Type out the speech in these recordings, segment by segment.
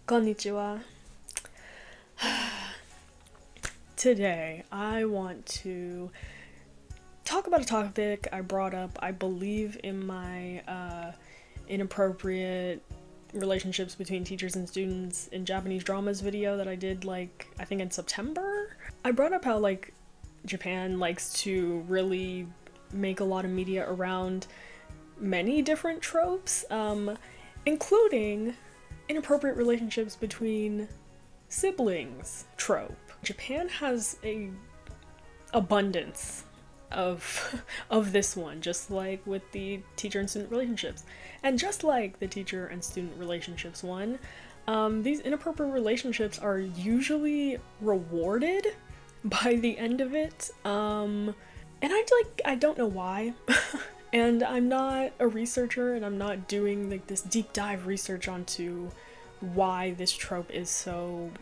Konnichiwa. Today, I want to talk about a topic I brought up, I believe, in my inappropriate relationships between teachers and students in Japanese dramas video that I did, I think in September. I brought up how, Japan likes to really make a lot of media around many different tropes, including inappropriate relationships between siblings trope. Japan has a abundance of this one, just like with the teacher and student relationships. And just like the teacher and student relationships one, these inappropriate relationships are usually rewarded by the end of it. And I don't know why. And I'm not a researcher, and I'm not doing this deep dive research onto why this trope is so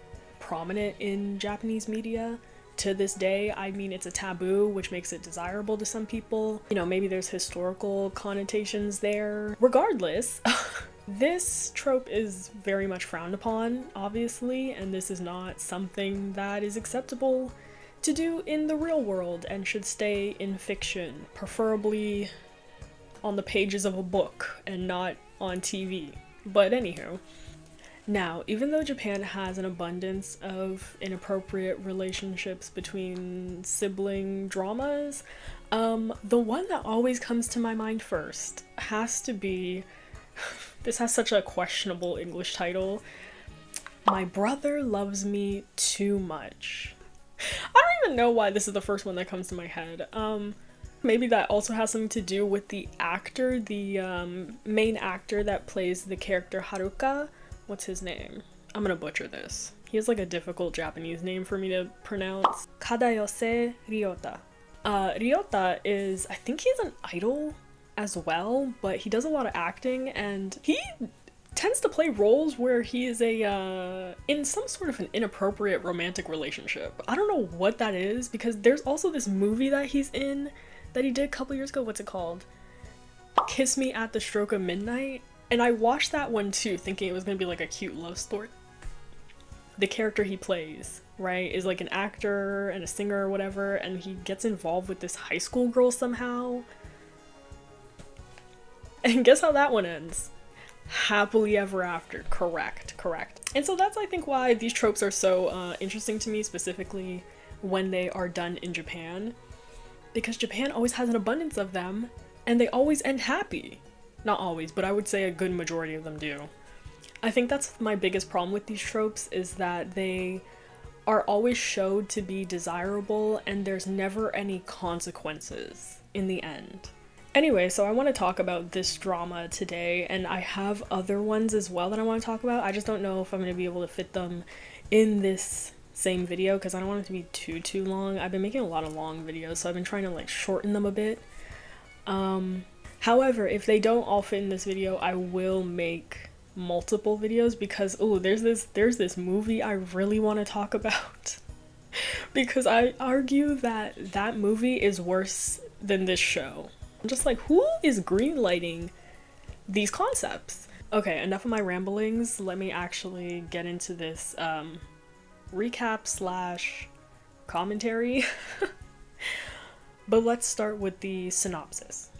prominent in Japanese media to this day. I mean, it's a taboo, which makes it desirable to some people. Maybe there's historical connotations there. Regardless, this trope is very much frowned upon, obviously, and this is not something that is acceptable to do in the real world and should stay in fiction, preferably on the pages of a book and not on TV. But anywho, now, even though Japan has an abundance of inappropriate relationships between sibling dramas, the one that always comes to my mind first has to be, this has such a questionable English title, My Brother Loves Me Too Much. I don't even know why this is the first one that comes to my head. Maybe that also has something to do with the actor, the main actor that plays the character Haruka. What's his name? I'm gonna butcher this. He has a difficult Japanese name for me to pronounce. Kadayose Ryota. Ryota is, I think he's an idol as well, but he does a lot of acting, and he tends to play roles where he is in some sort of an inappropriate romantic relationship. I don't know what that is, because there's also this movie that he's in that he did a couple years ago. What's it called? Kiss Me at the Stroke of Midnight. And I watched that one too, thinking it was gonna be a cute love story. The character he plays, right, is an actor and a singer or whatever, and he gets involved with this high school girl somehow. And guess how that one ends? Happily ever after. Correct. And so that's, I think, why these tropes are so interesting to me, specifically when they are done in Japan. Because Japan always has an abundance of them, and they always end happy. Not always, but I would say a good majority of them do. I think that's my biggest problem with these tropes, is that they are always showed to be desirable, and there's never any consequences in the end. Anyway, so I want to talk about this drama today, and I have other ones as well that I want to talk about. I just don't know if I'm going to be able to fit them in this same video, because I don't want it to be too long. I've been making a lot of long videos, so I've been trying to shorten them a bit. However, if they don't all fit in this video, I will make multiple videos, because there's this movie I really want to talk about. Because I argue that that movie is worse than this show. I'm just who is greenlighting these concepts? Okay, enough of my ramblings. Let me actually get into this recap / commentary. But let's start with the synopsis.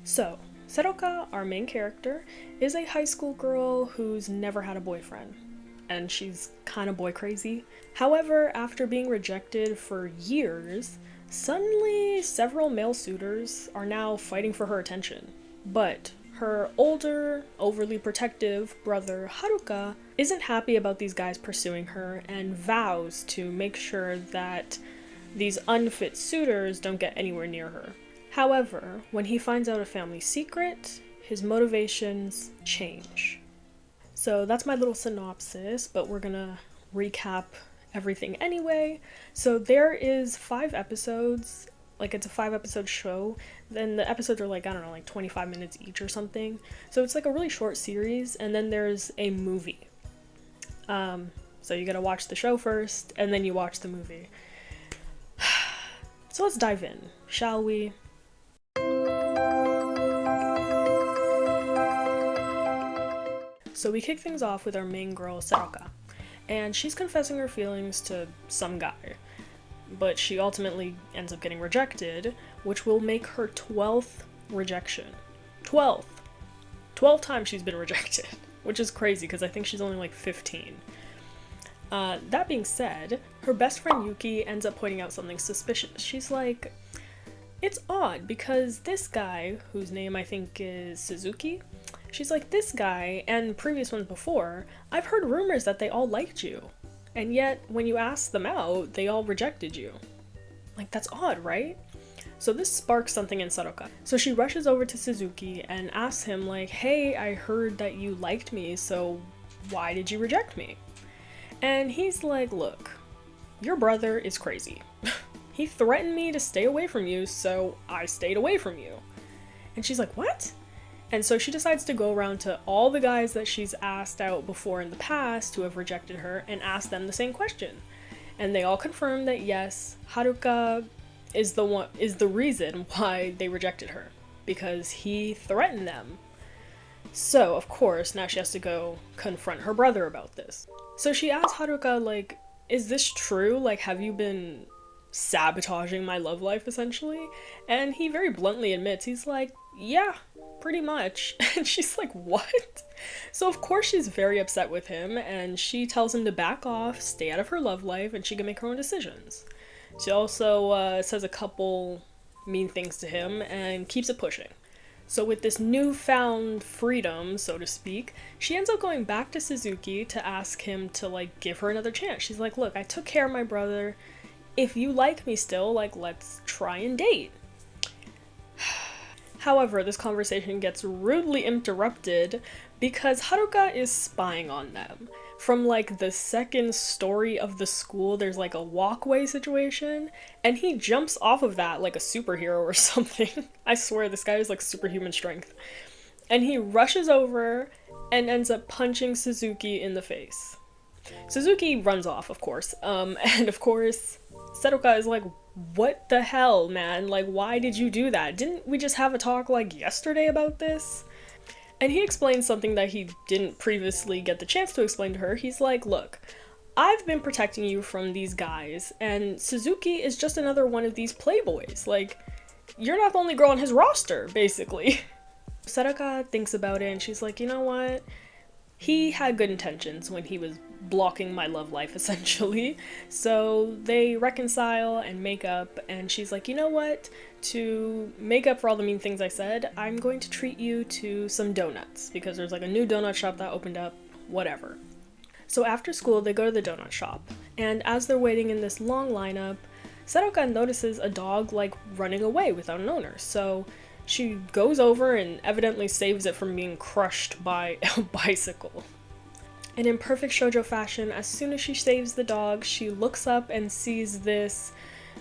So, Seroka, our main character, is a high school girl who's never had a boyfriend, and she's kind of boy crazy. However, after being rejected for years, suddenly several male suitors are now fighting for her attention. But her older, overly protective brother Haruka isn't happy about these guys pursuing her, and vows to make sure that these unfit suitors don't get anywhere near her. However, when he finds out a family secret, his motivations change. So that's my little synopsis, but we're gonna recap everything anyway. So there is 5 episodes, it's a 5-episode show. Then the episodes are 25 minutes each or something. So it's a really short series, and then there's a movie. So you gotta watch the show first, and then you watch the movie. So let's dive in, shall we? So we kick things off with our main girl, Saruka, and she's confessing her feelings to some guy, but she ultimately ends up getting rejected, which will make her 12th rejection. 12th! 12 times she's been rejected, which is crazy because I think she's only like 15. That being said, her best friend Yuki ends up pointing out something suspicious. She's like, it's odd because this guy, whose name I think is Suzuki, she's like, this guy and previous ones before, I've heard rumors that they all liked you. And yet, when you asked them out, they all rejected you. Like, that's odd, right? So this sparks something in Saruka. So she rushes over to Suzuki and asks him like, hey, I heard that you liked me, so why did you reject me? And he's like, look, your brother is crazy. He threatened me to stay away from you, so I stayed away from you. And she's like, what? And so she decides to go around to all the guys that she's asked out before in the past who have rejected her and ask them the same question. And they all confirm that yes, Haruka is the reason why they rejected her, because he threatened them. So, of course, now she has to go confront her brother about this. So she asks Haruka, like, is this true? Like, have you been sabotaging my love life, essentially? And he very bluntly admits, he's like, yeah, pretty much. And she's like, what? So of course she's very upset with him, and she tells him to back off, stay out of her love life, and she can make her own decisions. She also says a couple mean things to him and keeps it pushing. So with this newfound freedom, so to speak, she ends up going back to Suzuki to ask him to, like, give her another chance. She's like, look, I took care of my brother. If you like me still, like, let's try and date. However, this conversation gets rudely interrupted because Haruka is spying on them. From like the second story of the school, there's like a walkway situation, and he jumps off of that like a superhero or something. I swear, this guy has like superhuman strength. And he rushes over and ends up punching Suzuki in the face. Suzuki runs off, of course, and of course, Saruka is like, what the hell, man? Like, why did you do that? Didn't we just have a talk like yesterday about this? And he explains something that he didn't previously get the chance to explain to her. He's like, look, I've been protecting you from these guys, and Suzuki is just another one of these playboys. Like, you're not the only girl on his roster, basically. Saruka thinks about it, and she's like, you know what? He had good intentions when he was blocking my love life, essentially. So they reconcile and make up, and she's like, you know what? To make up for all the mean things I said, I'm going to treat you to some donuts, because there's like a new donut shop that opened up, whatever. So after school, they go to the donut shop, and as they're waiting in this long lineup, Saruka notices a dog like running away without an owner. So she goes over and evidently saves it from being crushed by a bicycle. And in perfect shoujo fashion, as soon as she saves the dog, she looks up and sees this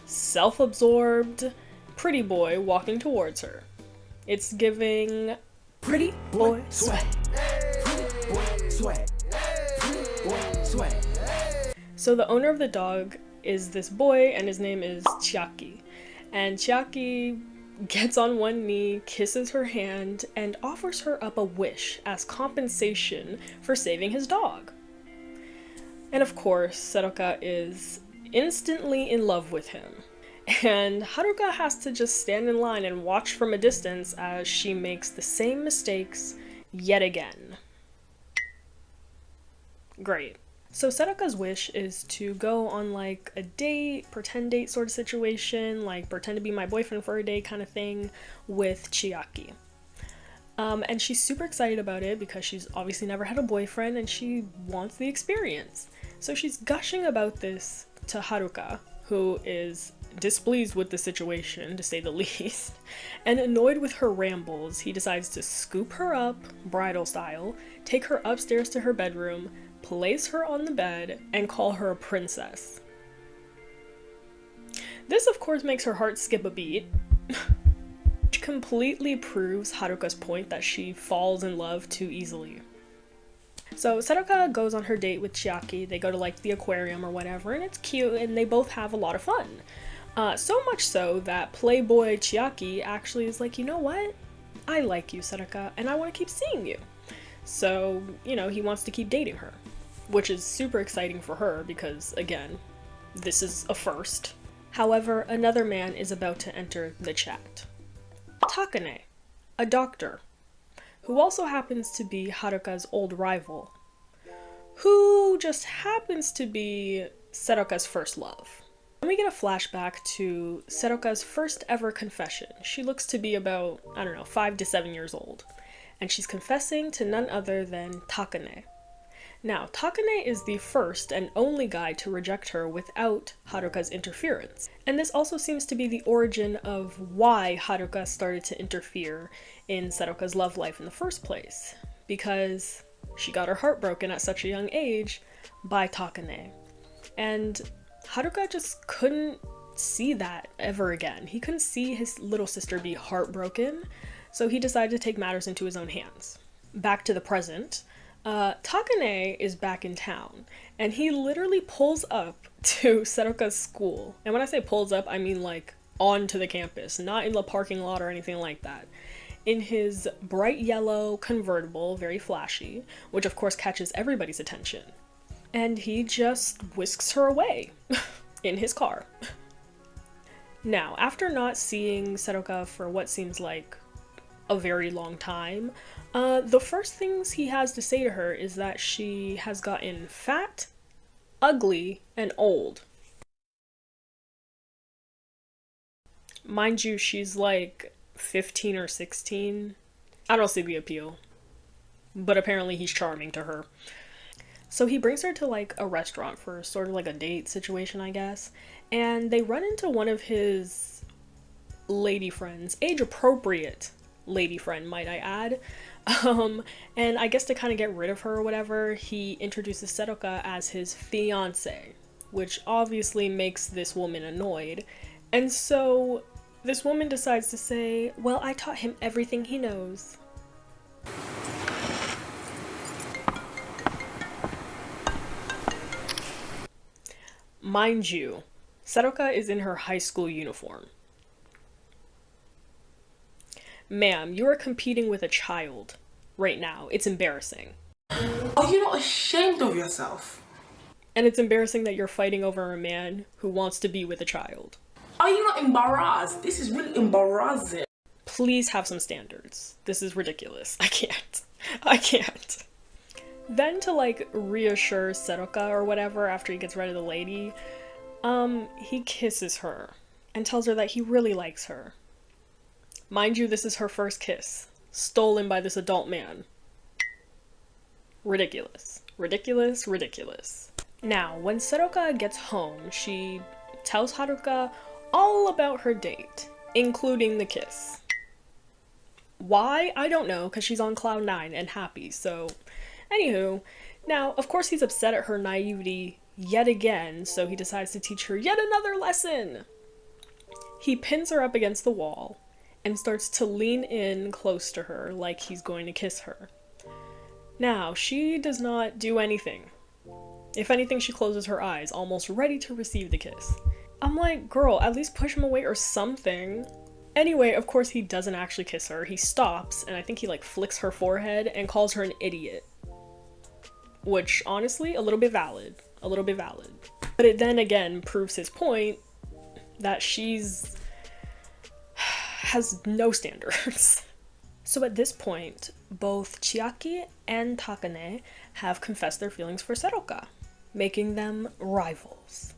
self-absorbed pretty boy walking towards her. It's giving pretty boy swag. Pretty boy swag. Pretty boy swag. So the owner of the dog is this boy, and his name is Chiaki. And Chiaki gets on one knee, kisses her hand, and offers her up a wish as compensation for saving his dog. And of course, Saruka is instantly in love with him. And Haruka has to just stand in line and watch from a distance as she makes the same mistakes yet again. Great. So Saruka's wish is to go on like a date, pretend date sort of situation, like pretend to be my boyfriend for a day kind of thing with Chiaki. And she's super excited about it because she's obviously never had a boyfriend and she wants the experience. So she's gushing about this to Haruka, who is displeased with the situation, to say the least. And annoyed with her rambles, he decides to scoop her up, bridal style, take her upstairs to her bedroom, place her on the bed, and call her a princess. This, of course, makes her heart skip a beat, which completely proves Haruka's point that she falls in love too easily. So Saruka goes on her date with Chiaki. They go to like the aquarium or whatever, and it's cute, and they both have a lot of fun. So much so that playboy Chiaki actually is like, you know what? I like you, Saruka, and I want to keep seeing you. So, you know, he wants to keep dating her, which is super exciting for her because, again, this is a first. However, another man is about to enter the chat. Takane, a doctor, who also happens to be Haruka's old rival, who just happens to be Seroka's first love. Then we get a flashback to Seroka's first ever confession. She looks to be about, 5 to 7 years old, and she's confessing to none other than Takane. Now, Takane is the first and only guy to reject her without Haruka's interference. And this also seems to be the origin of why Haruka started to interfere in Seroka's love life in the first place, because she got her heart broken at such a young age by Takane. And Haruka just couldn't see that ever again. He couldn't see his little sister be heartbroken, so he decided to take matters into his own hands. Back to the present, Takane is back in town, and he literally pulls up to Seroka's school. And when I say pulls up, I mean like onto the campus, not in the parking lot or anything like that. In his bright yellow convertible, very flashy, which of course catches everybody's attention. And he just whisks her away in his car. Now, after not seeing Seroka for what seems like a very long time, the first things he has to say to her is that she has gotten fat, ugly, and old. Mind you, she's like 15 or 16. I don't see the appeal, but apparently he's charming to her. So he brings her to like a restaurant for sort of like a date situation, I guess, and they run into one of his lady friends, age-appropriate lady friend, might I add. And I guess to kind of get rid of her or whatever, he introduces Seroka as his fiance, which obviously makes this woman annoyed. And so this woman decides to say, well, I taught him everything he knows. Mind you, Seroka is in her high school uniform. Ma'am, you are competing with a child right now. It's embarrassing. Are you not ashamed of yourself? And it's embarrassing that you're fighting over a man who wants to be with a child. Are you not embarrassed? This is really embarrassing. Please have some standards. This is ridiculous. I can't. Then to like reassure Seroka or whatever after he gets rid of the lady, he kisses her and tells her that he really likes her. Mind you, this is her first kiss, stolen by this adult man. Ridiculous. Ridiculous, ridiculous. Now, when Seroka gets home, she tells Haruka all about her date, including the kiss. Why? I don't know, because she's on cloud 9 and happy, so... Anywho, now, of course he's upset at her naivety yet again, so he decides to teach her yet another lesson! He pins her up against the wall and starts to lean in close to her like he's going to kiss her. Now, she does not do anything. If anything, she closes her eyes, almost ready to receive the kiss. I'm like, girl, at least push him away or something. Anyway, of course he doesn't actually kiss her. He stops, and I think he like flicks her forehead and calls her an idiot. Which, honestly, a little bit valid. A little bit valid. But it then again proves his point that she's... has no standards. So at this point, both Chiaki and Takane have confessed their feelings for Seroka, making them rivals.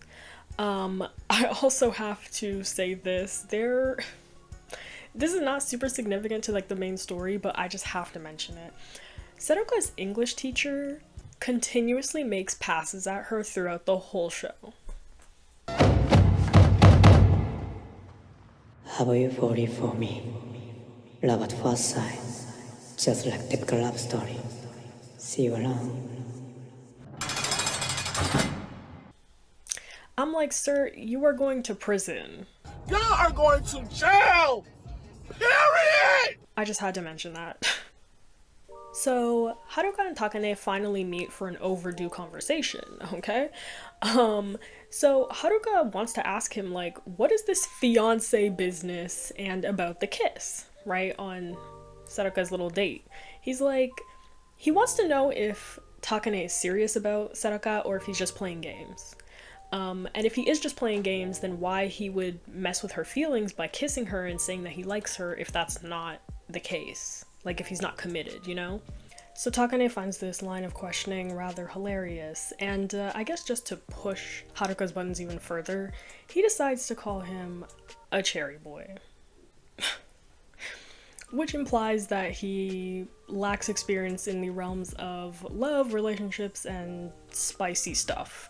I also have to say this, this is not super significant to like the main story, but I just have to mention it. Seroka's English teacher continuously makes passes at her throughout the whole show. Have you fallen for me? Love at first sight, just like typical love story. See you around. I'm like, sir, you are going to prison. Y'all are going to jail! Period! I just had to mention that. So, Haruka and Takane finally meet for an overdue conversation, okay? So Haruka wants to ask him, like, what is this fiancé business and about the kiss, right, on Seroka's little date? He's like, He wants to know if Takane is serious about Saruka or if he's just playing games. And if he is just playing games, then why he would mess with her feelings by kissing her and saying that he likes her if that's not the case. Like if he's not committed, you know? So Takane finds this line of questioning rather hilarious, and I guess just to push Haruka's buttons even further, he decides to call him a cherry boy. Which implies that he lacks experience in the realms of love, relationships, and spicy stuff.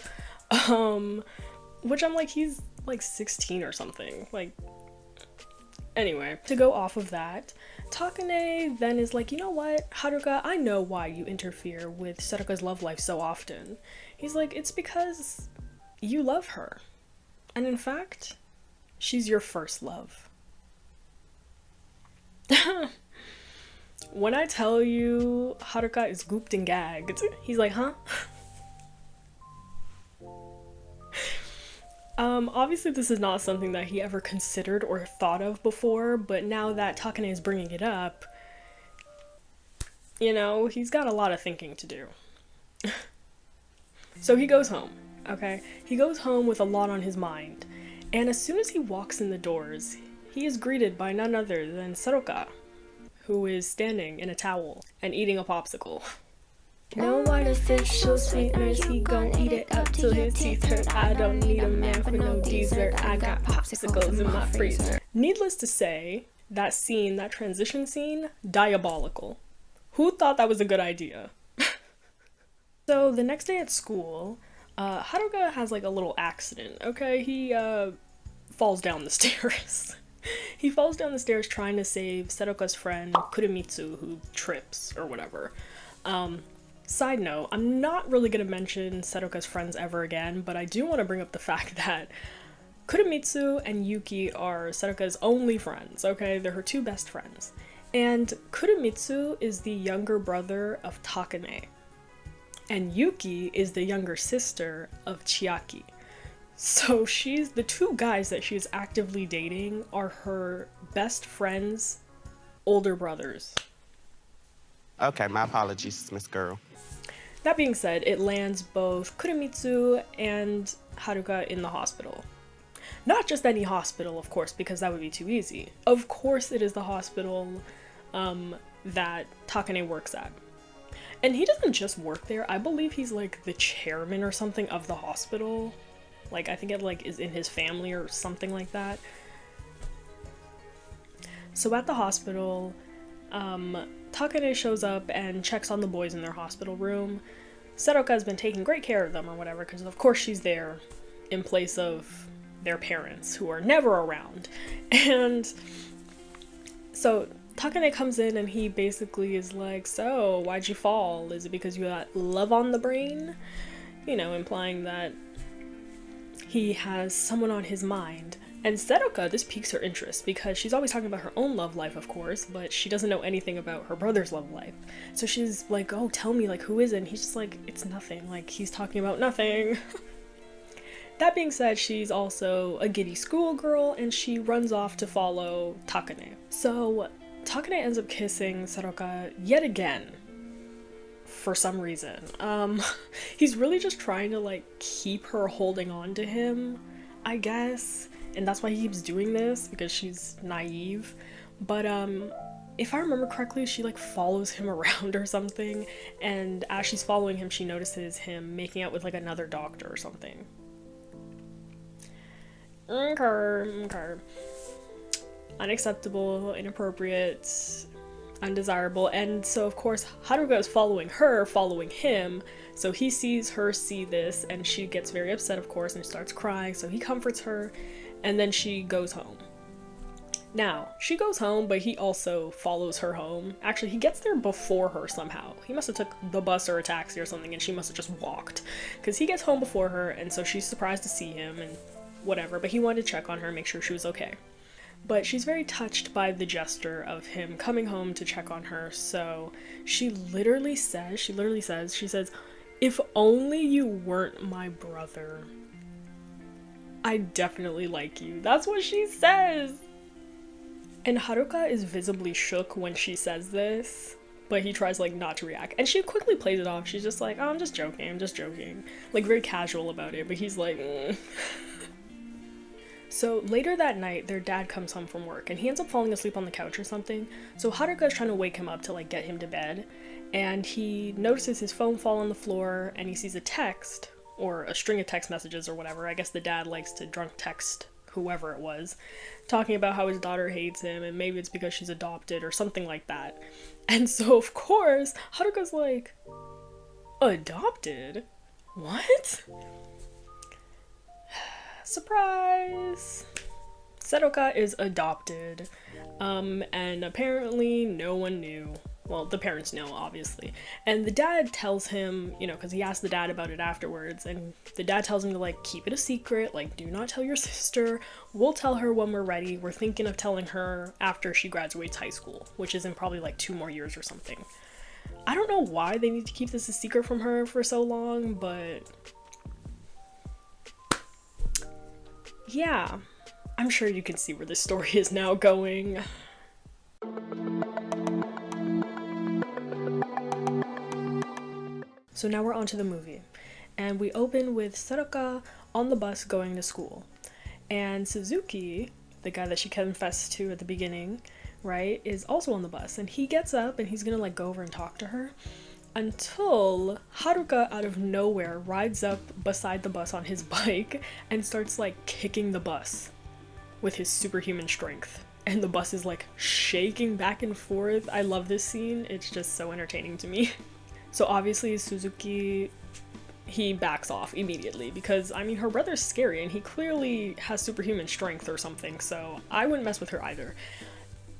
Which I'm like, he's like 16 or something. Like, anyway, to go off of that, Takane then is like, you know what, Haruka, I know why you interfere with Saruka's love life so often. He's like, it's because you love her. And in fact, she's your first love. When I tell you Haruka is gooped and gagged, he's like, huh? Obviously this is not something that he ever considered or thought of before, but now that Takane is bringing it up, you know, he's got a lot of thinking to do. So he goes home, okay? He goes home with a lot on his mind, and as soon as he walks in the doors, he is greeted by none other than Saruka, who is standing in a towel and eating a popsicle. No artificial sweeteners, he gon' eat it up till his teeth hurt. I don't need a man for no dessert, I got popsicles in my freezer. Needless to say, that scene, that transition scene, diabolical. Who thought that was a good idea? So the next day at school, Haruka has like a little accident, okay? He falls down the stairs. He falls down the stairs trying to save Saruka's friend Kurimitsu, who trips or whatever. Side note, I'm not really going to mention Saruka's friends ever again, but I do want to bring up the fact that Kurimitsu and Yuki are Saruka's only friends, okay? They're her two best friends. And Kurimitsu is the younger brother of Takane. And Yuki is the younger sister of Chiaki. So the two guys that she's actively dating are her best friend's older brothers. Okay, my apologies, Miss Girl. That being said, it lands both Kurimitsu and Haruka in the hospital. Not just any hospital, of course, because that would be too easy. Of course it is the hospital that Takane works at. And he doesn't just work there, I believe he's like the chairman or something of the hospital. Like, I think it like is in his family or something like that. So at the hospital, Takane shows up and checks on the boys in their hospital room. Saruka has been taking great care of them or whatever, because of course she's there in place of their parents, who are never around. And so Takane comes in and he basically is like, so why'd you fall? Is it because you got love on the brain? You know, implying that he has someone on his mind. And Saruka, this piques her interest because she's always talking about her own love life, of course, but she doesn't know anything about her brother's love life. So she's like, oh, tell me, like, who is it? And he's just like, it's nothing. Like, he's talking about nothing. That being said, she's also a giddy schoolgirl and she runs off to follow Takane. So Takane ends up kissing Saruka yet again. For some reason. He's really just trying to like keep her holding on to him, I guess, and that's why he keeps doing this, because she's naive. But if I remember correctly, she like follows him around or something, and as she's following him, she notices him making out with like another doctor or something. Okay. Unacceptable, inappropriate, undesirable. And so of course Haruka is following him, so he sees her see this and she gets very upset, of course, and starts crying, so he comforts her and then she goes home. Now she goes home, but he also follows her home. Actually, he gets there before her somehow. He must have took the bus or a taxi or something, and she must have just walked, because he gets home before her, and so she's surprised to see him and whatever, but he wanted to check on her, make sure she was okay. But she's very touched by the gesture of him coming home to check on her, so she literally says, if only you weren't my brother, I definitely like you. That's what she says! And Haruka is visibly shook when she says this, but he tries like not to react. And she quickly plays it off. She's just like, oh, I'm just joking. Like very casual about it, but he's like, So later that night, their dad comes home from work and he ends up falling asleep on the couch or something. So Haruka is trying to wake him up to like get him to bed. And he notices his phone fall on the floor and he sees a text or a string of text messages or whatever. I guess the dad likes to drunk text whoever it was, talking about how his daughter hates him and maybe it's because she's adopted or something like that. And so of course, Haruka's like, adopted? What? Surprise! Seroka is adopted, and apparently no one knew. Well, the parents know, obviously. And the dad tells him, you know, because he asked the dad about it afterwards, and the dad tells him to, like, keep it a secret, like, do not tell your sister. We'll tell her when we're ready. We're thinking of telling her after she graduates high school, which is in probably, like, 2 more years or something. I don't know why they need to keep this a secret from her for so long, but yeah, I'm sure you can see where this story is now going. So now we're on to the movie, and we open with Seroka on the bus going to school, and Suzuki, the guy that she confessed to at the beginning, right, is also on the bus, and he gets up and he's gonna like go over and talk to her until Haruka out of nowhere rides up beside the bus on his bike and starts like kicking the bus with his superhuman strength, and the bus is like shaking back and forth. I love this scene. It's just so entertaining to me. So obviously Suzuki, he backs off immediately because, I mean, her brother's scary and he clearly has superhuman strength or something, so I wouldn't mess with her either.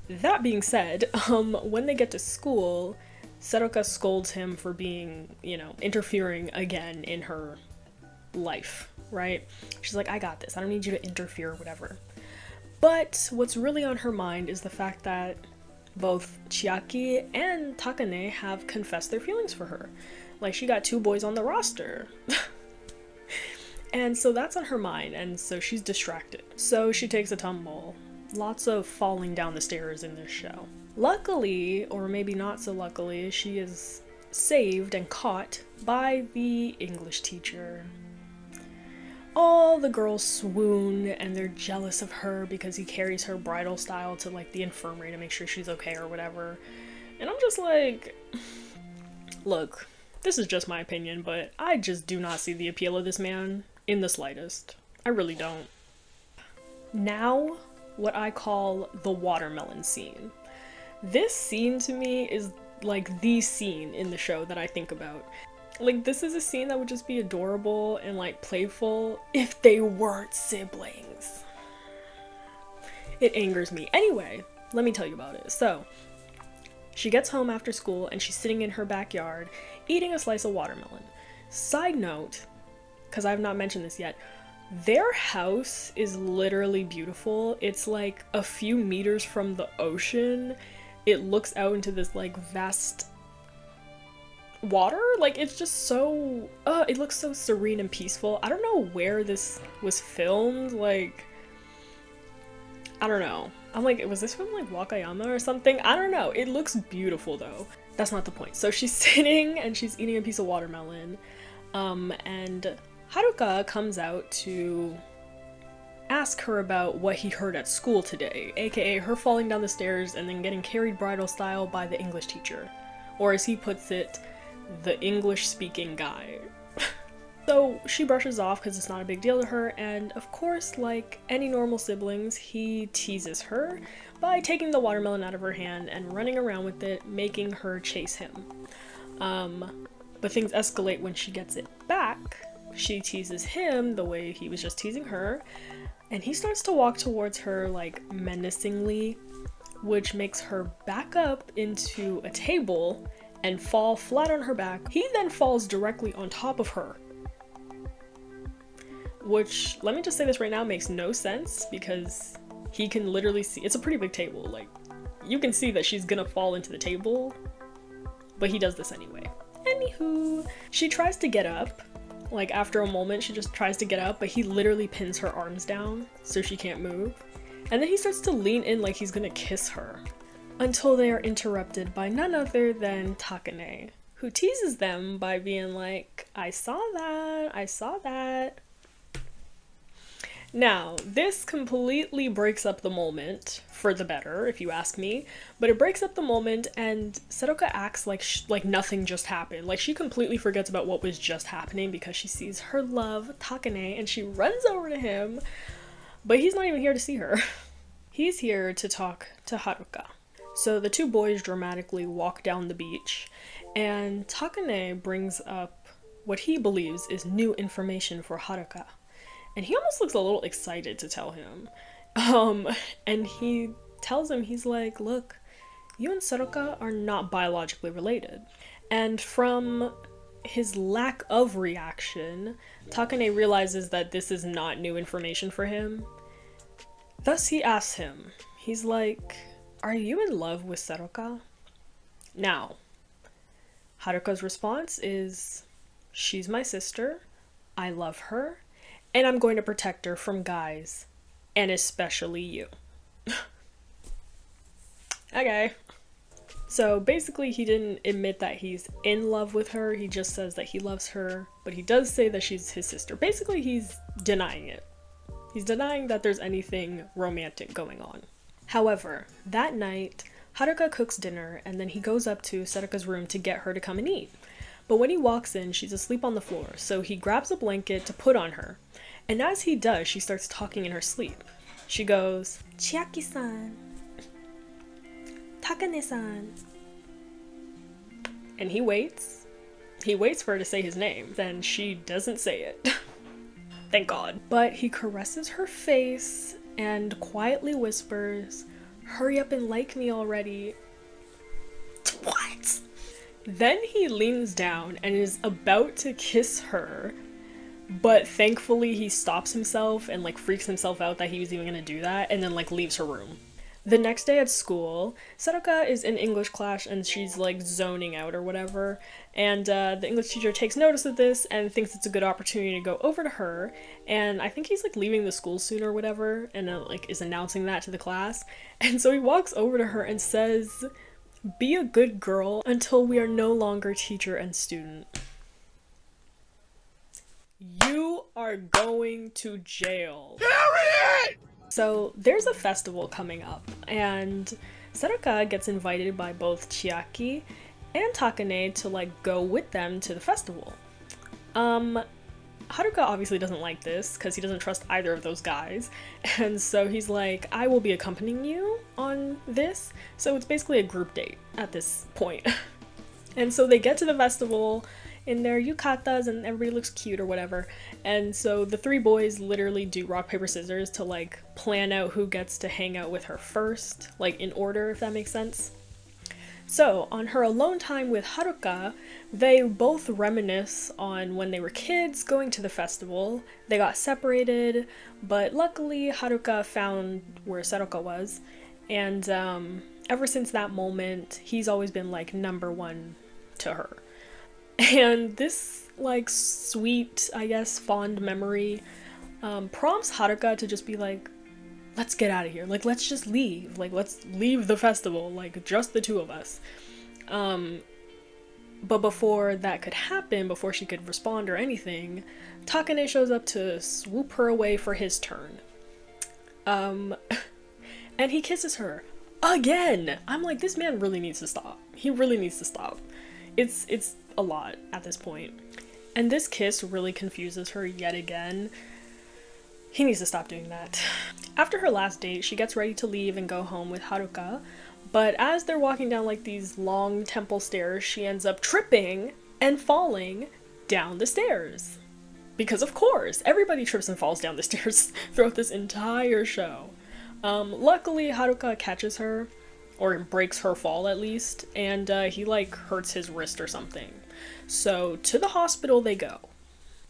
That being said, when they get to school, Seroka scolds him for being, you know, interfering again in her life, right? She's like, I got this. I don't need you to interfere or whatever. But what's really on her mind is the fact that both Chiaki and Takane have confessed their feelings for her. Like, she got 2 boys on the roster. And so that's on her mind, and so she's distracted. So she takes a tumble. Lots of falling down the stairs in this show. Luckily, or maybe not so luckily, she is saved and caught by the English teacher. All the girls swoon and they're jealous of her because he carries her bridal style to like the infirmary to make sure she's okay or whatever. And I'm just like, look, this is just my opinion, but I just do not see the appeal of this man in the slightest. I really don't. Now, what I call the watermelon scene. This scene to me is like the scene in the show that I think about. Like, this is a scene that would just be adorable and like playful if they weren't siblings. It angers me. Anyway, let me tell you about it. So, she gets home after school and she's sitting in her backyard eating a slice of watermelon. Side note, because I have not mentioned this yet, their house is literally beautiful. It's like a few meters from the ocean. It looks out into this like vast water. Like, it's just so it looks so serene and peaceful. I don't know where this was filmed. Like, I don't know. I'm like, was this from like Wakayama or something? I don't know. It looks beautiful though. That's not the point. So she's sitting and she's eating a piece of watermelon, and Haruka comes out to ask her about what he heard at school today, aka her falling down the stairs and then getting carried bridal style by the English teacher, or as he puts it, the English-speaking guy. So she brushes off because it's not a big deal to her, and of course, like any normal siblings, he teases her by taking the watermelon out of her hand and running around with it, making her chase him. But things escalate when she gets it back. She teases him the way he was just teasing her, and he starts to walk towards her like menacingly, which makes her back up into a table and fall flat on her back. He then falls directly on top of her, which, let me just say this right now, makes no sense because he can literally see, it's a pretty big table, like you can see that she's gonna fall into the table, but he does this anyway. Anywho, she tries to get up. Like, after a moment, she just tries to get up, but he literally pins her arms down so she can't move. And then he starts to lean in like he's gonna kiss her. until they are interrupted by none other than Takane, who teases them by being like, I saw that. Now, this completely breaks up the moment, for the better, if you ask me, but it breaks up the moment and Seroka acts like nothing just happened. Like, she completely forgets about what was just happening because she sees her love, Takane, and she runs over to him, but he's not even here to see her. He's here to talk to Haruka. So the two boys dramatically walk down the beach, and Takane brings up what he believes is new information for Haruka. And he almost looks a little excited to tell him. And he tells him, he's like, look, you and Seroka are not biologically related. And from his lack of reaction, Takane realizes that this is not new information for him. Thus he asks him, he's like, are you in love with Seroka? Now, Haruka's response is, she's my sister, I love her, and I'm going to protect her from guys, and especially you. Okay. So basically he didn't admit that he's in love with her, he just says that he loves her, but he does say that she's his sister. Basically he's denying it. He's denying that there's anything romantic going on. However, that night, Haruka cooks dinner and then he goes up to Seroka's room to get her to come and eat. But when he walks in, she's asleep on the floor, so he grabs a blanket to put on her. And as he does, she starts talking in her sleep. She goes, Chiaki-san, Takane-san. And he waits. He waits for her to say his name. Then she doesn't say it. Thank God. But he caresses her face and quietly whispers, hurry up and like me already. What? Then he leans down and is about to kiss her, but thankfully he stops himself and like freaks himself out that he was even gonna do that, and then like leaves her room. The next day at school, Seroka is in English class and she's like zoning out or whatever, and the English teacher takes notice of this and thinks it's a good opportunity to go over to her, and I think he's like leaving the school soon or whatever, and like is announcing that to the class, and so he walks over to her and says, be a good girl until we are no longer teacher and student. You are going to jail. Period! So there's a festival coming up, and Seroka gets invited by both Chiaki and Takane to like go with them to the festival. Haruka obviously doesn't like this because he doesn't trust either of those guys, and so he's like, I will be accompanying you on this. So it's basically a group date at this point. And so they get to the festival in their yukatas and everybody looks cute or whatever, and so the three boys literally do rock paper scissors to like plan out who gets to hang out with her first, like in order, if that makes sense. So on her alone time with Haruka, they both reminisce on when they were kids going to the festival. They got separated, but luckily Haruka found where Seroka was, and ever since that moment he's always been like number one to her. And this, like, sweet, I guess, fond memory prompts Haruka to just be like, let's get out of here. Like, let's just leave. Like, let's leave the festival. Like, just the two of us. But before that could happen, before she could respond or anything, Takane shows up to swoop her away for his turn. And he kisses her. Again! I'm like, this man really needs to stop. He really needs to stop. It's a lot at this point. And this kiss really confuses her yet again. He needs to stop doing that. After her last date, she gets ready to leave and go home with Haruka, but as they're walking down like these long temple stairs, she ends up tripping and falling down the stairs. Because of course, everybody trips and falls down the stairs throughout this entire show. Luckily, Haruka catches her, or breaks her fall at least, and he like hurts his wrist or something. So to the hospital they go.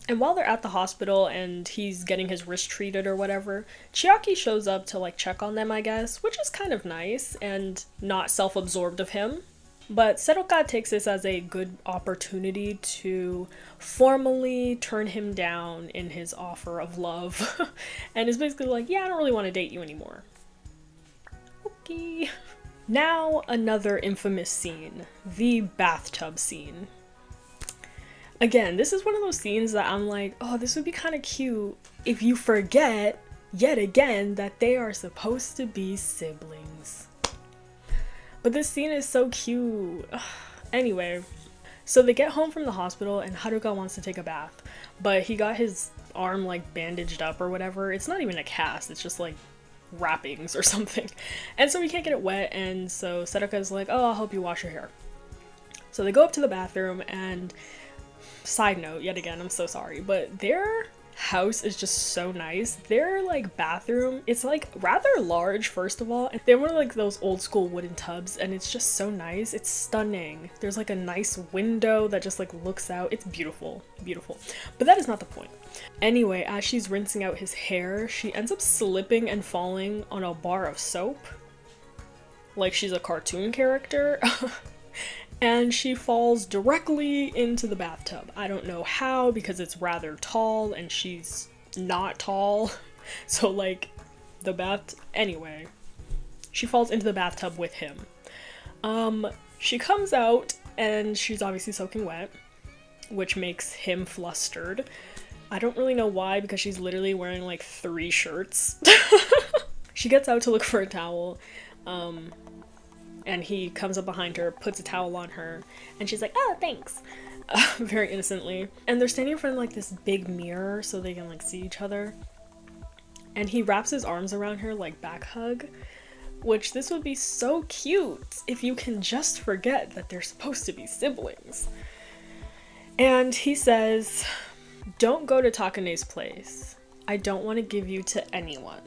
And while they're at the hospital and he's getting his wrist treated or whatever, Chiaki shows up to like check on them, I guess, which is kind of nice and not self-absorbed of him. But Seroka takes this as a good opportunity to formally turn him down in his offer of love. And is basically like, yeah, I don't really want to date you anymore. Okay. Now, another infamous scene, the bathtub scene. Again, this is one of those scenes that I'm like, oh, this would be kind of cute if you forget, yet again, that they are supposed to be siblings. But this scene is so cute. Anyway, so they get home from the hospital and Haruka wants to take a bath, but he got his arm like bandaged up or whatever. It's not even a cast, it's just like wrappings or something. And so he can't get it wet, and so Seruka's like, oh, I'll help you wash your hair. So they go up to the bathroom, and side note, yet again, I'm so sorry, but their house is just so nice. Their like bathroom, it's like rather large, first of all, and they have one of like those old school wooden tubs, and it's just so nice. It's stunning. There's like a nice window that just like looks out. It's beautiful, beautiful. But that is not the point. Anyway, as she's rinsing out his hair, she ends up slipping and falling on a bar of soap like she's a cartoon character. And she falls directly into the bathtub. I don't know how, because it's rather tall and she's not tall. So like anyway, she falls into the bathtub with him. She comes out and she's obviously soaking wet, which makes him flustered. I don't really know why, because she's literally wearing like 3 shirts. She gets out to look for a towel. And he comes up behind her, puts a towel on her, and she's like, oh, thanks, very innocently. And they're standing in front of like this big mirror so they can like see each other. And he wraps his arms around her like back hug, which this would be so cute if you can just forget that they're supposed to be siblings. And he says, don't go to Takane's place. I don't want to give you to anyone.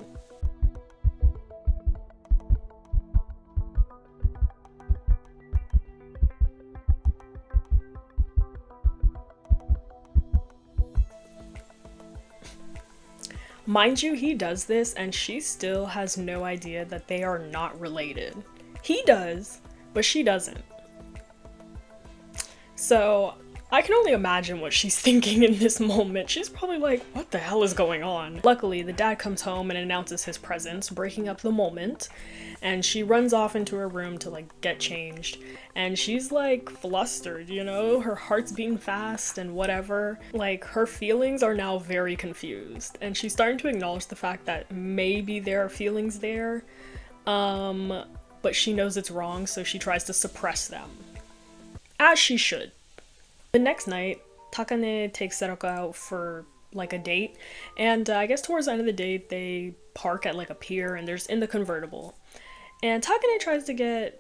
Mind you, he does this and she still has no idea that they are not related. He does, but she doesn't. So I can only imagine what she's thinking in this moment. She's probably like, what the hell is going on? Luckily, the dad comes home and announces his presence, breaking up the moment. And she runs off into her room to like get changed. And she's like flustered, you know? Her heart's beating fast and whatever. Like, her feelings are now very confused. And she's starting to acknowledge the fact that maybe there are feelings there. But she knows it's wrong, so she tries to suppress them. As she should. The next night, Takane takes Seruka out for like a date, and I guess towards the end of the date they park at like a pier and there's in the convertible. And Takane tries to get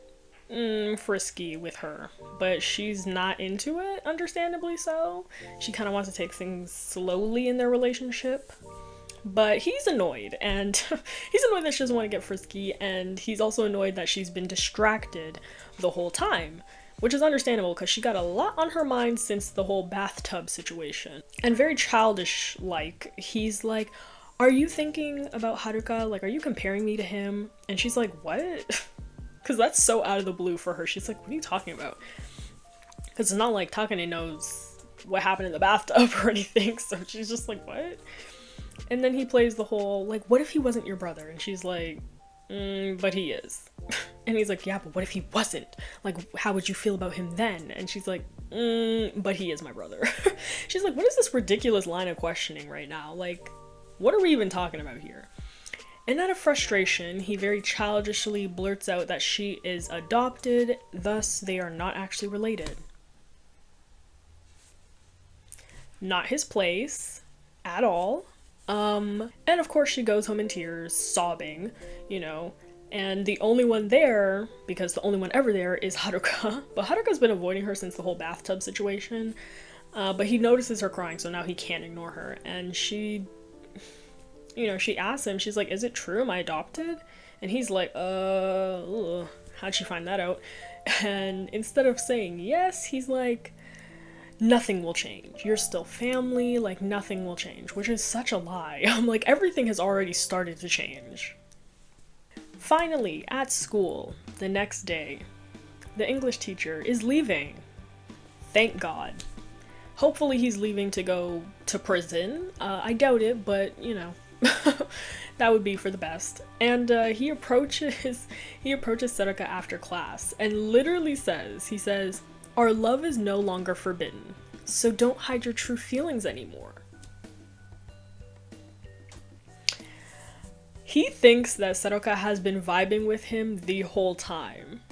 frisky with her, but she's not into it, understandably so. She kind of wants to take things slowly in their relationship. But he's annoyed, and he's annoyed that she doesn't want to get frisky, and he's also annoyed that she's been distracted the whole time. Which is understandable because she got a lot on her mind since the whole bathtub situation. And very childish-like, he's like, are you thinking about Haruka? Like, are you comparing me to him? And she's like, what? Because that's so out of the blue for her. She's like, what are you talking about? Because it's not like Takane knows what happened in the bathtub or anything, so she's just like, what? And then he plays the whole, like, what if he wasn't your brother? And she's like, but he is. And he's like, yeah, but what if he wasn't? Like, how would you feel about him then? And she's like, but he is my brother. She's like, what is this ridiculous line of questioning right now? Like, what are we even talking about here? And out of frustration, he very childishly blurts out that she is adopted, thus they are not actually related. Not his place at all. And of course she goes home in tears, sobbing, you know, and the only one there, because the only one ever there, is Haruka. But Haruka's been avoiding her since the whole bathtub situation, but he notices her crying, so now he can't ignore her. And she, you know, she asks him, she's like, is it true, am I adopted? And he's like, ugh, how'd she find that out? And instead of saying yes, he's like, nothing will change. You're still family, like nothing will change, which is such a lie. I'm like, everything has already started to change. Finally, at school, the next day, the English teacher is leaving. Thank God. Hopefully he's leaving to go to prison. I doubt it, but you know, That would be for the best. And he approaches Saruka after class and literally he says, "Our love is no longer forbidden, so don't hide your true feelings anymore." He thinks that Saruka has been vibing with him the whole time.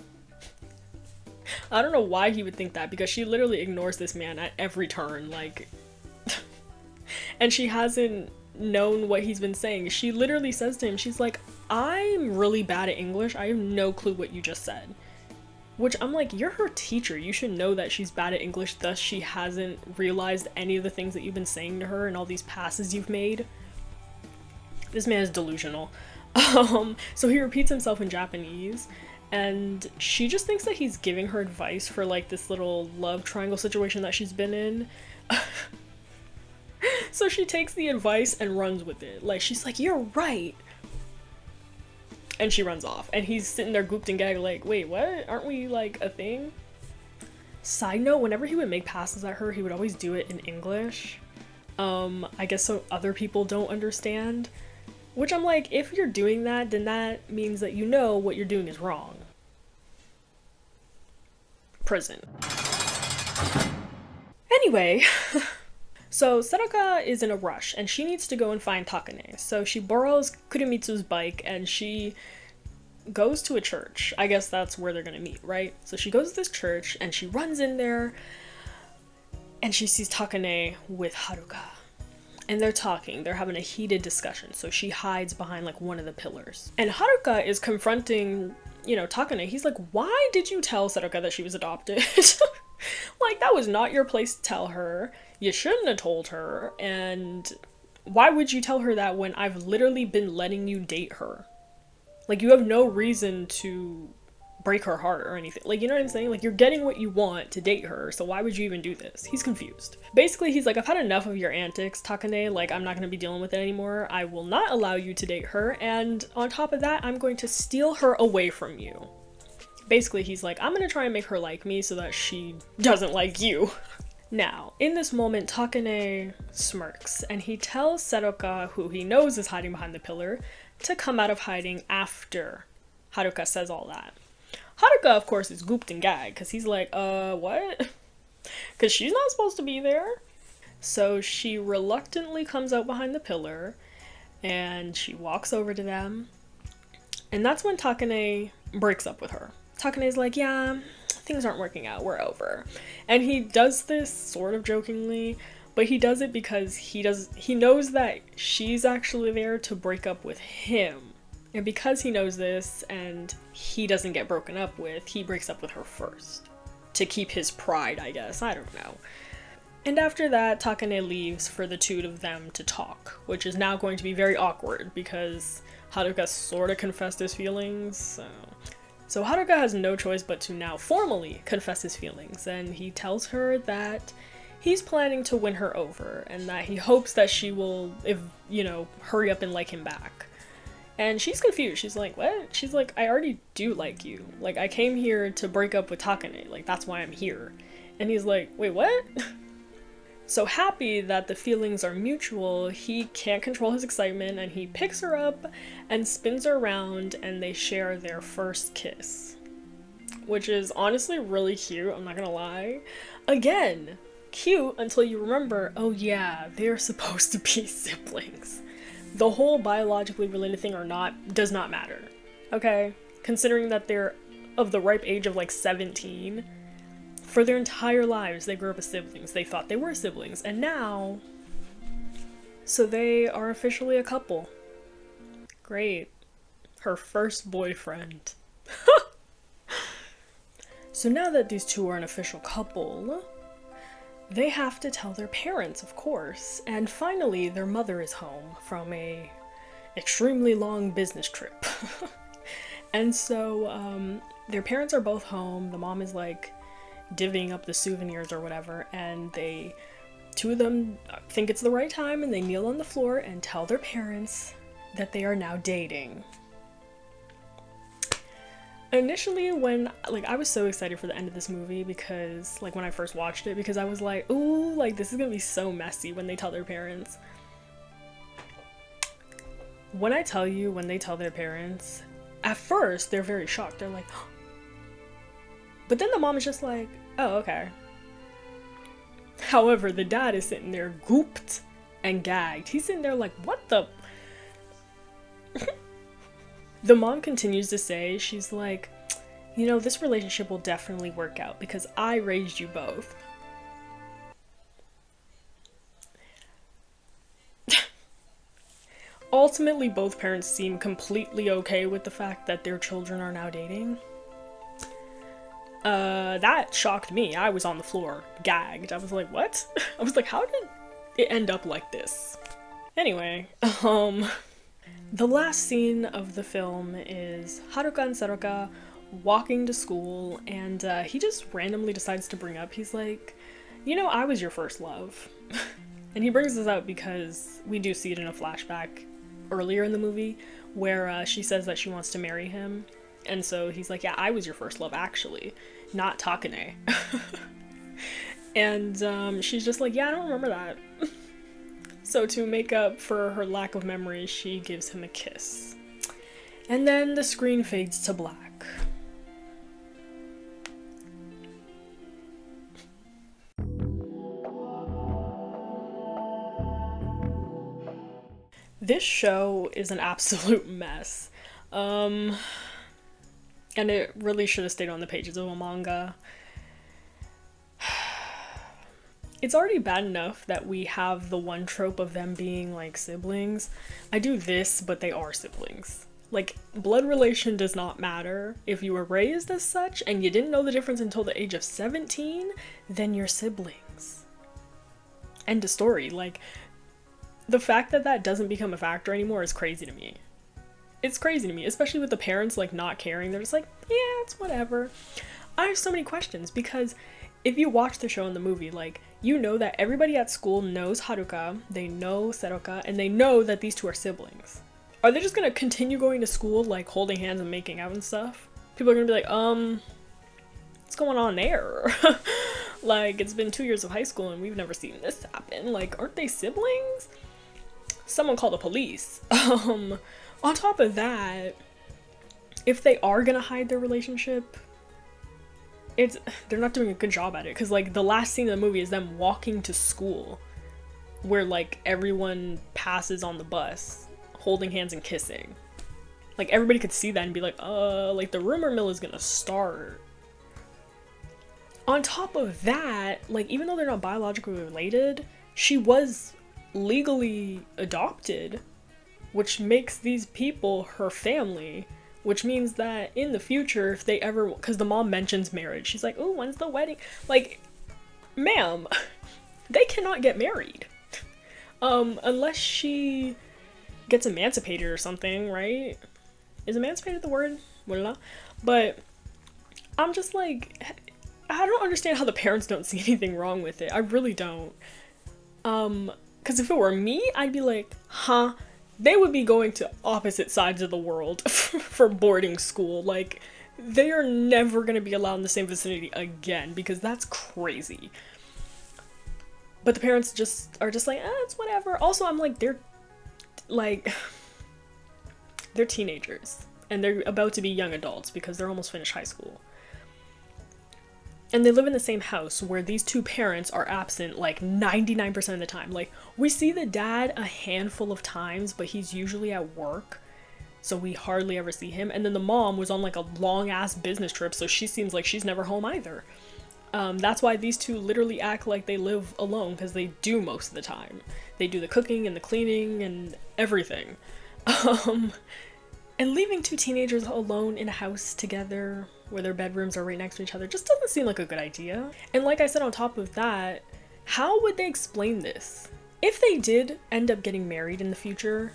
I don't know why he would think that, because she literally ignores this man at every turn, like, and she hasn't known what he's been saying. She literally says to him, she's like, "I'm really bad at English. I have no clue what you just said." Which I'm like, you're her teacher. You should know that she's bad at English, thus she hasn't realized any of the things that you've been saying to her and all these passes you've made. This man is delusional. So he repeats himself in Japanese, and she just thinks that he's giving her advice for like this little love triangle situation that she's been in. So she takes the advice and runs with it. Like, she's like, "You're right." And she runs off. And he's sitting there gooped and gagged like, "Wait, what? Aren't we like a thing?" Side note, whenever he would make passes at her, he would always do it in English. I guess so other people don't understand. Which I'm like, if you're doing that, then that means that you know what you're doing is wrong. Prison. Anyway, so Saruka is in a rush and she needs to go and find Takane. So she borrows Kurimitsu's bike and she goes to a church. I guess that's where they're gonna meet, right? So she goes to this church and she runs in there and she sees Takane with Haruka. And they're talking, they're having a heated discussion. So she hides behind like one of the pillars. And Haruka is confronting, you know, Takane. He's like, "Why did you tell Saruka that she was adopted?" Like, that was not your place to tell her. You shouldn't have told her. And why would you tell her that when I've literally been letting you date her? Like, you have no reason to break her heart or anything. Like, you know what I'm saying? Like, you're getting what you want to date her, so why would you even do this? He's confused. Basically, he's like, "I've had enough of your antics, Takane. Like, I'm not gonna be dealing with it anymore. I will not allow you to date her, and on top of that, I'm going to steal her away from you." Basically, he's like, "I'm gonna try and make her like me so that she doesn't like you." Now, in this moment, Takane smirks, and he tells Saruka, who he knows is hiding behind the pillar, to come out of hiding after Haruka says all that. Haruka, of course, is gooped and gagged, because he's like, what? Because she's not supposed to be there. So she reluctantly comes out behind the pillar, and she walks over to them. And that's when Takane breaks up with her. Takane's like, "Yeah, things aren't working out, we're over." And he does this sort of jokingly, but he does it because he knows that she's actually there to break up with him. And because he knows this and he doesn't get broken up with, he breaks up with her first. To keep his pride, I guess. I don't know. And after that, Takane leaves for the two of them to talk, which is now going to be very awkward because Haruka sort of confessed his feelings. So Haruka has no choice but to now formally confess his feelings, and he tells her that he's planning to win her over and that he hopes that she will, hurry up and like him back. And she's confused. She's like, "What?" She's like, "I already do like you. Like, I came here to break up with Takane. Like, that's why I'm here." And he's like, "Wait, what?" So happy that the feelings are mutual, he can't control his excitement and he picks her up and spins her around and they share their first kiss. Which is honestly really cute, I'm not gonna lie. Again, cute until you remember, oh yeah, they're supposed to be siblings. The whole biologically related thing or not does not matter, okay? Considering that they're of the ripe age of like 17, for their entire lives they grew up as siblings. They thought they were siblings, and now, so they are officially a couple. Great. Her first boyfriend. So now that these two are an official couple, they have to tell their parents, of course, and finally their mother is home from a extremely long business trip. And so their parents are both home. The mom is like divvying up the souvenirs or whatever, and two of them think it's the right time and they kneel on the floor and tell their parents that they are now dating. Initially, I was so excited for the end of this movie because, when I first watched it, because I was like, ooh, this is gonna be so messy when they tell their parents. When I tell you, when they tell their parents, at first they're very shocked. They're like, but then the mom is just like, oh, okay. However, the dad is sitting there gooped and gagged. He's sitting there like, what the? The mom continues to say, she's like, you know, this relationship will definitely work out because I raised you both. Ultimately, both parents seem completely okay with the fact that their children are now dating. That shocked me. I was on the floor, gagged. I was like, what? I was like, how did it end up like this? Anyway, the last scene of the film is Haruka and Saruka walking to school, and he just randomly decides to bring up, he's like, you know, I was your first love. And he brings this up because we do see it in a flashback earlier in the movie where she says that she wants to marry him, and so he's like, yeah, I was your first love actually, not Takane. And she's just like, yeah, I don't remember that. So to make up for her lack of memory, she gives him a kiss, and then the screen fades to black. This show is an absolute mess. And it really should have stayed on the pages of a manga. It's already bad enough that we have the one trope of them being like siblings. I do this, but they are siblings. Like, blood relation does not matter. If you were raised as such and you didn't know the difference until the age of 17, then you're siblings. End of story. Like, the fact that that doesn't become a factor anymore is crazy to me. It's crazy to me, especially with the parents like not caring. They're just like, yeah, it's whatever. I have so many questions because if you watch the show and the movie, like, you know that everybody at school knows Haruka, they know Saruka, and they know that these two are siblings. Are they just gonna continue going to school like holding hands and making out and stuff? People are gonna be like, what's going on there? Like, it's been 2 years of high school and we've never seen this happen. Like, aren't they siblings? Someone call the police. On top of that, if they are gonna hide their relationship, they're not doing a good job at it, because like the last scene of the movie is them walking to school where like everyone passes on the bus holding hands and kissing. Like, everybody could see that and be like, like the rumor mill is gonna start. On top of that, like, even though they're not biologically related, she was legally adopted, which makes these people her family, which means that in the future, if they ever, because the mom mentions marriage, she's like, oh, when's the wedding? Like, ma'am, they cannot get married. Unless she gets emancipated or something, right? Is emancipated the word? Voila. But I'm just like, I don't understand how the parents don't see anything wrong with it. I really don't. Because if it were me, I'd be like, huh? They would be going to opposite sides of the world for boarding school. Like, they are never going to be allowed in the same vicinity again, because that's crazy. But the parents just are just like, it's whatever. Also, I'm like, they're teenagers. And they're about to be young adults because they're almost finished high school. And they live in the same house where these two parents are absent like 99% of the time. Like, we see the dad a handful of times, but he's usually at work, so we hardly ever see him. And then the mom was on like a long ass business trip, so she seems like she's never home either. That's why these two literally act like they live alone, because they do most of the time. They do the cooking and the cleaning and everything. And leaving two teenagers alone in a house together where their bedrooms are right next to each other just doesn't seem like a good idea. And like I said, on top of that, how would they explain this? If they did end up getting married in the future,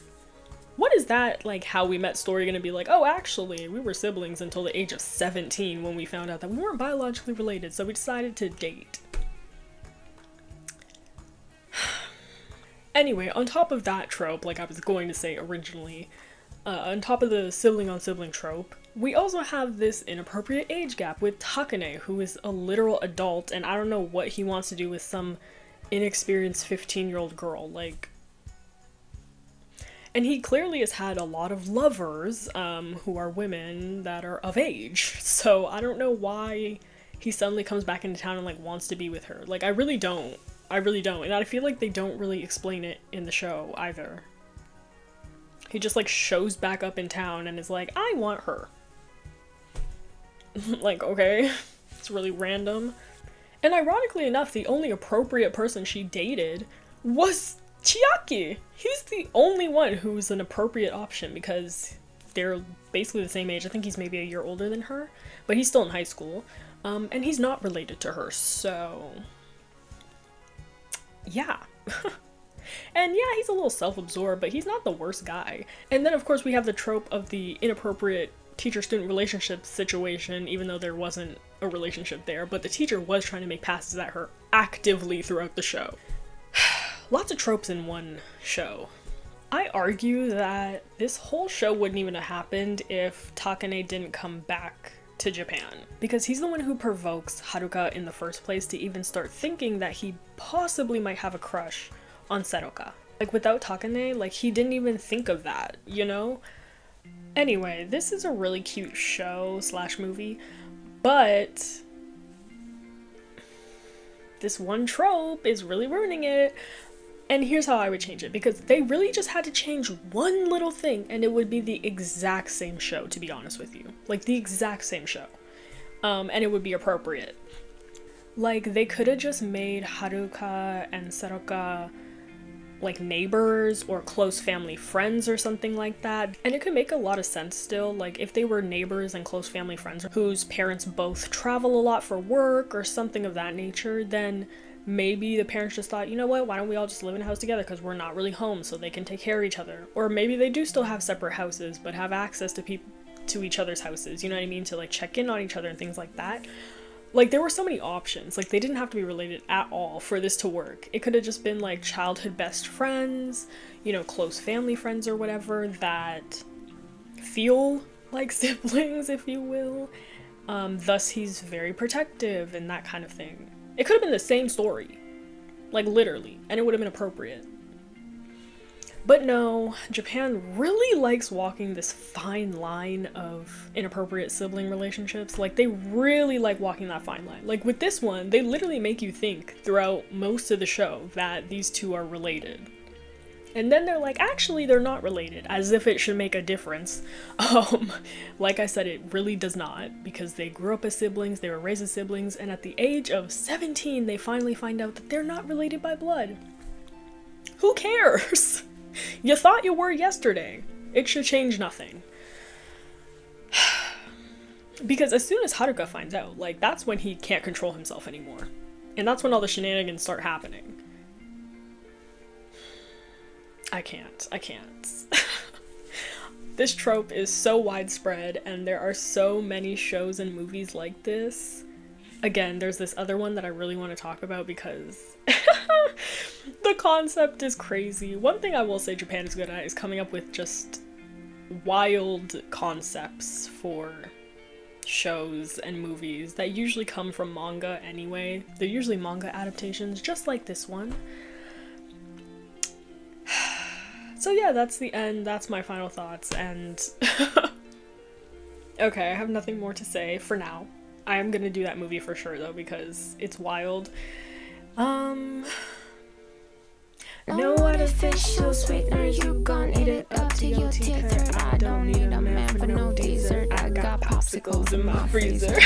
what is that, like, how we met story gonna be like, oh, actually, we were siblings until the age of 17 when we found out that we weren't biologically related, so we decided to date. Anyway, on top of that trope, like I was going to say originally, on top of the sibling on sibling trope, we also have this inappropriate age gap with Takane, who is a literal adult, and I don't know what he wants to do with some inexperienced 15-year-old girl. Like, And he clearly has had a lot of lovers who are women that are of age. So I don't know why he suddenly comes back into town and like wants to be with her. Like, I really don't. And I feel like they don't really explain it in the show either. He just like shows back up in town and is like, I want her. Like, okay. It's really random. And ironically enough, the only appropriate person she dated was Chiaki. He's the only one who's an appropriate option because they're basically the same age. I think he's maybe a year older than her, but he's still in high school. And he's not related to her, so yeah. And yeah, he's a little self-absorbed, but he's not the worst guy. And then of course we have the trope of the inappropriate teacher-student relationship situation, even though there wasn't a relationship there, but the teacher was trying to make passes at her actively throughout the show. Lots of tropes in one show. I argue that this whole show wouldn't even have happened if Takane didn't come back to Japan, because he's the one who provokes Haruka in the first place to even start thinking that he possibly might have a crush on Seroka. Like, without Takane, like, he didn't even think of that, you know? Anyway, this is a really cute show slash movie, but this one trope is really ruining it. And here's how I would change it, because they really just had to change one little thing and it would be the exact same show, to be honest with you. Like, the exact same show. And it would be appropriate. Like, they could have just made Haruka and Seroka like neighbors or close family friends or something like that. And it could make a lot of sense still. Like, if they were neighbors and close family friends whose parents both travel a lot for work or something of that nature, then maybe the parents just thought, you know what, why don't we all just live in a house together because we're not really home, so they can take care of each other. Or maybe they do still have separate houses but have access to each other's houses, you know what I mean, to like check in on each other and things like that. Like, there were so many options. Like, they didn't have to be related at all for this to work. It could have just been like childhood best friends, you know, close family friends or whatever that feel like siblings, if you will. Thus he's very protective and that kind of thing. It could have been the same story, like literally, and it would have been appropriate. But no, Japan really likes walking this fine line of inappropriate sibling relationships. Like, they really like walking that fine line. Like, with this one, they literally make you think throughout most of the show that these two are related. And then they're like, actually, they're not related, as if it should make a difference. Like I said, it really does not, because they grew up as siblings, they were raised as siblings, and at the age of 17, they finally find out that they're not related by blood. Who cares? You thought you were yesterday. It should change nothing. Because as soon as Haruka finds out, like, that's when he can't control himself anymore. And that's when all the shenanigans start happening. I can't. This trope is so widespread, and there are so many shows and movies like this. Again, there's this other one that I really want to talk about because the concept is crazy. One thing I will say Japan is good at is coming up with just wild concepts for shows and movies that usually come from manga anyway. They're usually manga adaptations, just like this one. So yeah, that's the end. That's my final thoughts, and okay, I have nothing more to say for now. I am gonna do that movie for sure though, because it's wild. No artificial sweetener, you gon' eat it up to your teeth hurt. I don't need a man for no dessert. I got popsicles in my freezer.